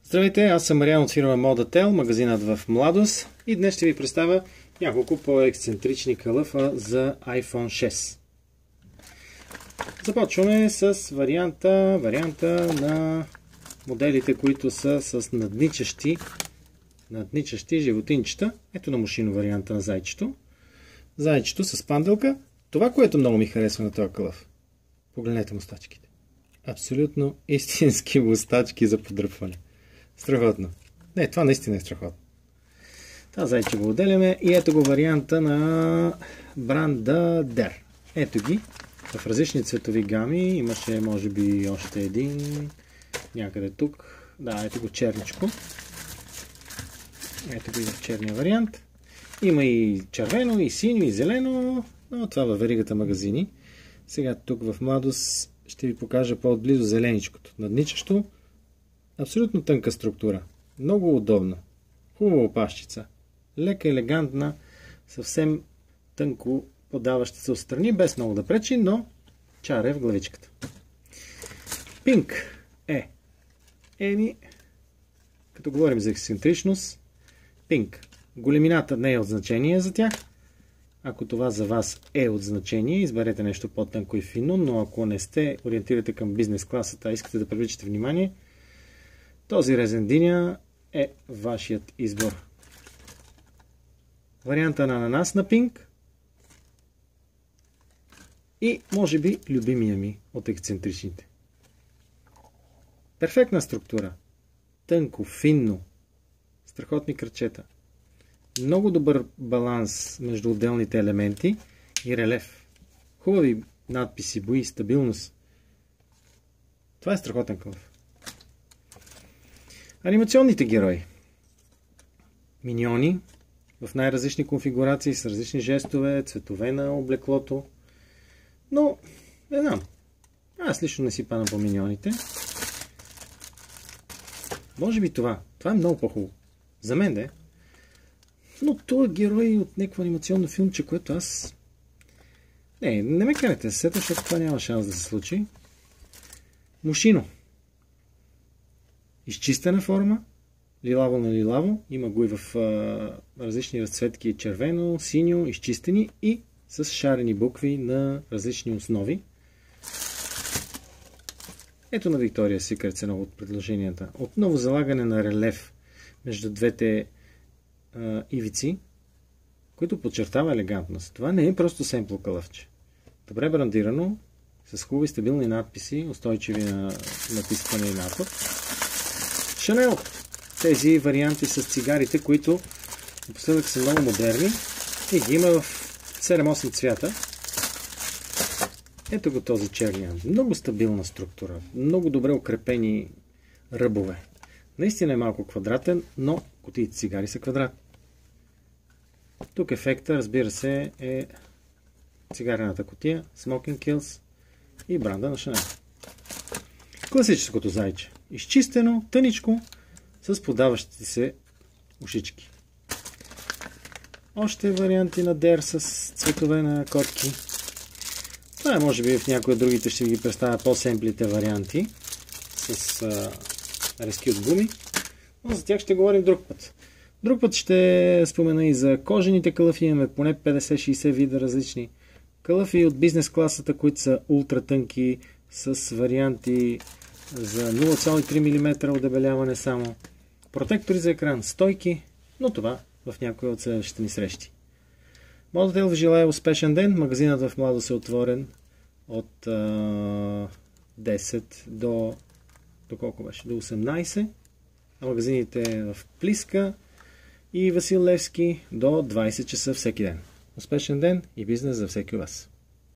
Здравейте, аз съм Мариан от фирма Modatel, магазинът в Младост, и днес ще ви представя няколко по-ексцентрични калъфа за iPhone 6. Започваме с варианта на моделите, които са с надничащи животинчета. Ето на машино варианта на зайчето. Зайчето с панделка. Това, което много ми харесва на този калъф. Погледнете мустачките. Абсолютно истински мустачки за подръпване. Страхотно. Не, това наистина е страхотно. Това зайче го отделяме и ето го варианта на бранда Der. Ето ги. В различни цветови гами. Имаше може би още един някъде тук. Да, ето го черничко. Ето го и в черния вариант. Има и червено, и синьо, и зелено. Но това във веригата магазини. Сега тук в Младост ще ви покажа по-отблизо зеленичкото. Надничащо. Абсолютно тънка структура. Много удобно. Хубава опашчица. Лека, елегантна, съвсем тънко подаваща се отстрани, без много да пречи, но чаре в главичката. Пинк е. Като говорим за ексцентричност, пинк. Големината не е от значение за тях. Ако това за вас е от значение, изберете нещо по-тънко и финно, но ако не сте ориентирате към бизнес класата, искате да привличате внимание, този резен диня е вашият избор. Варианта на ананас на пинк и може би любимия ми от ексцентричните. Перфектна структура. Тънко, финно. Страхотни кръчета. Много добър баланс между отделните елементи и релеф. Хубави надписи, бои, стабилност. Това е страхотен калъф. Анимационните герои. Миньони в най-различни конфигурации с различни жестове, цветове на облеклото. Но, не знам. Аз лично не си пана по миньоните. Може би това. Това е много по-хубаво. За мен де. Но това е герой от някакво анимационно филмче, което аз... Не ме карайте се сета, защото това няма шанс да се случи. Мушино. Изчистена форма, лилаво на лилаво, има го и в различни разцветки, червено, синьо, изчистени и с шарени букви на различни основи. Ето на Victoria's Secret едно от предложенията. Отново залагане на релеф между двете ивици, които подчертава елегантност. Това не е просто семпл калъфче. Добре брандирано, с хубави стабилни надписи, устойчиви на натискане и напад. Шанел. Тези варианти с цигарите, които напоследък са много модерни и ги има в 7-8 цвята. Ето го този черния. Много стабилна структура. Много добре укрепени ръбове. Наистина е малко квадратен, но кутиите цигари са квадратни. Тук ефекта, разбира се, е цигарената кутия, Smoking Kills и бранда на Шанел. Класическото зайче. Изчистено, тъничко, с подаващите се ушички. Още варианти на Der с цветове на котки. Това е, може би в някои от другите ще ги представя по-семплите варианти с резки от гуми. Но за тях ще говорим друг път. Друг път ще спомена и за кожените калъфи. Имаме поне 50-60 вида различни калъфи от бизнес класата, които са ултра тънки, с варианти за 0,3 мм удебеляване само. Протектори за екран, стойки, но това в някои от следващите ни срещи. Modatel ви желая успешен ден. Магазинът в Младост е отворен от 10 до колко беше? До 18. А магазините в Плиска и Васил Левски до 20 часа всеки ден. Успешен ден и бизнес за всеки от вас.